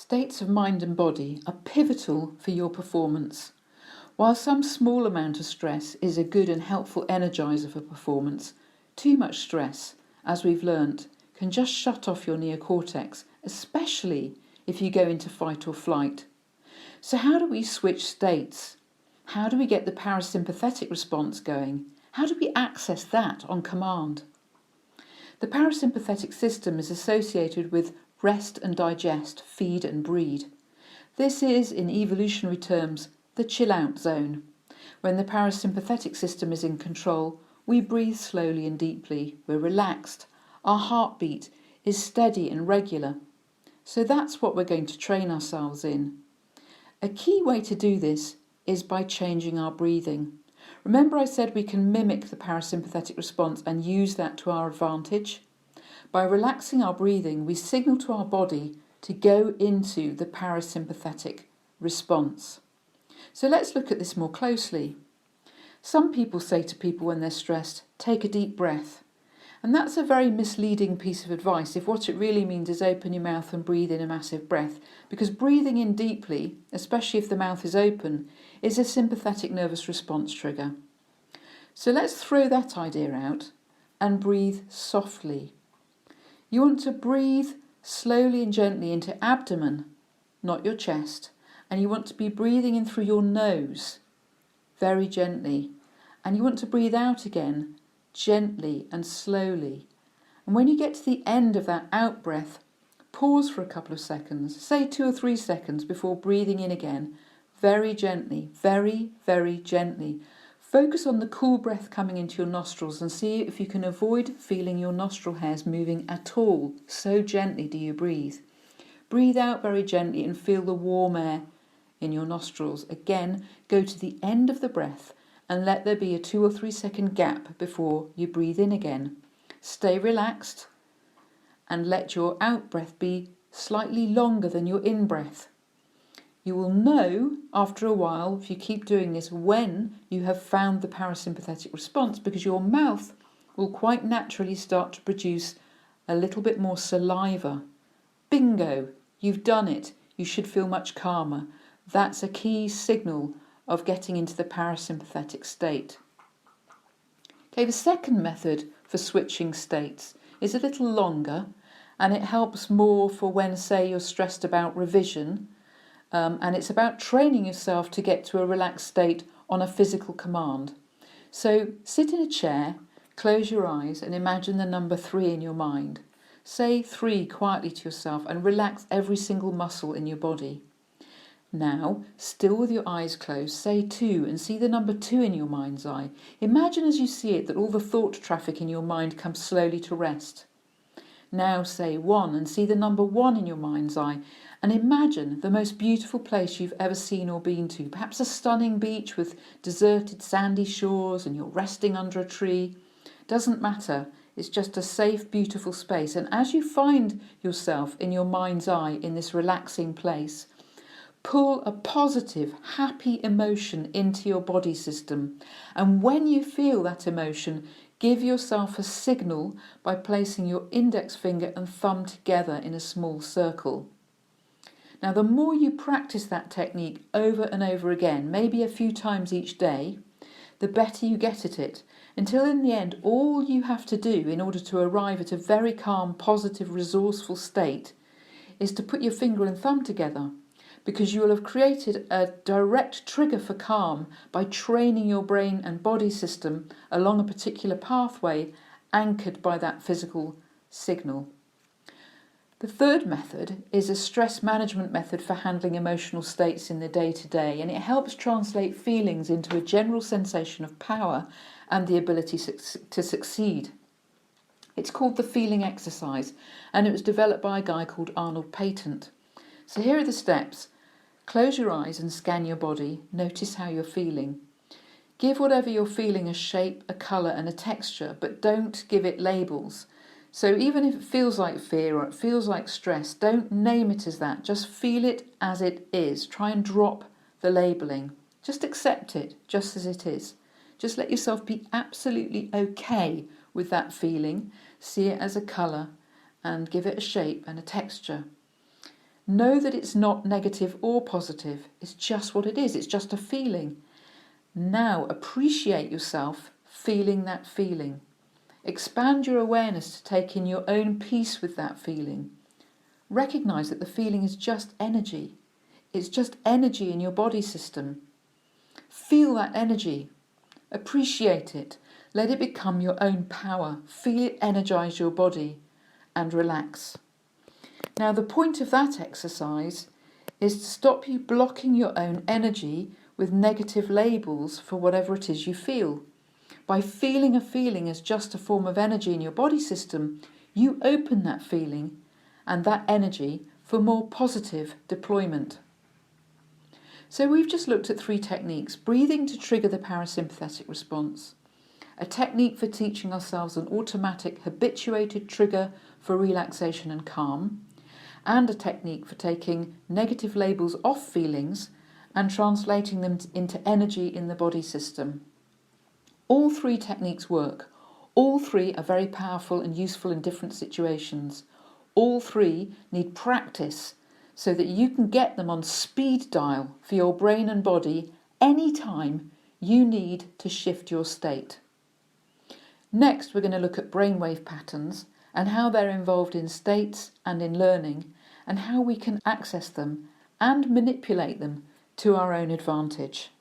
States of mind and body are pivotal for your performance. While some small amount of stress is a good and helpful energiser for performance, too much stress, as we've learnt, can just shut off your neocortex, especially if you go into fight or flight. So how do we switch states? How do we get the parasympathetic response going? How do we access that on command? The parasympathetic system is associated with rest and digest, feed and breed. This is, in evolutionary terms, the chill-out zone. When the parasympathetic system is in control, we breathe slowly and deeply, we're relaxed, our heartbeat is steady and regular. So that's what we're going to train ourselves in. A key way to do this is by changing our breathing. Remember I said we can mimic the parasympathetic response and use that to our advantage? By relaxing our breathing, we signal to our body to go into the parasympathetic response. So let's look at this more closely. Some people say to people when they're stressed, take a deep breath. And that's a very misleading piece of advice if what it really means is open your mouth and breathe in a massive breath. Because breathing in deeply, especially if the mouth is open, is a sympathetic nervous response trigger. So let's throw that idea out and breathe softly. You want to breathe slowly and gently into abdomen, not your chest. And you want to be breathing in through your nose, very gently. And you want to breathe out again, gently and slowly. And when you get to the end of that out breath, pause for a couple of seconds, say 2 or 3 seconds before breathing in again, very gently, very, very gently. Focus on the cool breath coming into your nostrils and see if you can avoid feeling your nostril hairs moving at all. So gently do you breathe. Breathe out very gently and feel the warm air in your nostrils. Again, go to the end of the breath and let there be a 2 or 3 second gap before you breathe in again. Stay relaxed and let your out breath be slightly longer than your in breath. You will know after a while, if you keep doing this, when you have found the parasympathetic response, because your mouth will quite naturally start to produce a little bit more saliva. Bingo, you've done it. You should feel much calmer. That's a key signal of getting into the parasympathetic state. Okay, the second method for switching states is a little longer, and it helps more for when, say, you're stressed about revision, and it's about training yourself to get to a relaxed state on a physical command. So sit in a chair, close your eyes and imagine the number 3 in your mind. Say 3 quietly to yourself and relax every single muscle in your body. Now, still with your eyes closed, say 2 and see the number 2 in your mind's eye. Imagine as you see it that all the thought traffic in your mind comes slowly to rest. Now say 1 and see the number 1 in your mind's eye, and imagine the most beautiful place you've ever seen or been to, perhaps a stunning beach with deserted sandy shores and you're resting under a tree. Doesn't matter, it's just a safe, beautiful space. And as you find yourself in your mind's eye in this relaxing place, pull a positive, happy emotion into your body system. And when you feel that emotion, give yourself a signal by placing your index finger and thumb together in a small circle. Now, the more you practice that technique over and over again, maybe a few times each day, the better you get at it, until in the end, all you have to do in order to arrive at a very calm, positive, resourceful state is to put your finger and thumb together, because you will have created a direct trigger for calm by training your brain and body system along a particular pathway anchored by that physical signal. The third method is a stress management method for handling emotional states in the day-to-day, and it helps translate feelings into a general sensation of power and the ability to succeed. It's called the feeling exercise, and it was developed by a guy called Arnold Patent. So here are the steps. Close your eyes and scan your body. Notice how you're feeling. Give whatever you're feeling a shape, a colour and a texture, but don't give it labels. So even if it feels like fear or it feels like stress, don't name it as that. Just feel it as it is. Try and drop the labelling. Just accept it just as it is. Just let yourself be absolutely okay with that feeling. See it as a colour and give it a shape and a texture. Know that it's not negative or positive. It's just what it is. It's just a feeling. Now appreciate yourself feeling that feeling. Expand your awareness to take in your own peace with that feeling. Recognise that the feeling is just energy. It's just energy in your body system. Feel that energy. Appreciate it. Let it become your own power. Feel it energise your body and relax. Now, the point of that exercise is to stop you blocking your own energy with negative labels for whatever it is you feel. By feeling a feeling as just a form of energy in your body system, you open that feeling and that energy for more positive deployment. So we've just looked at 3 techniques: breathing to trigger the parasympathetic response, a technique for teaching ourselves an automatic habituated trigger for relaxation and calm, and a technique for taking negative labels off feelings and translating them into energy in the body system. All 3 techniques work. All 3 are very powerful and useful in different situations. All 3 need practice so that you can get them on speed dial for your brain and body anytime you need to shift your state. Next, we're going to look at brainwave patterns and how they're involved in states and in learning, and how we can access them and manipulate them to our own advantage.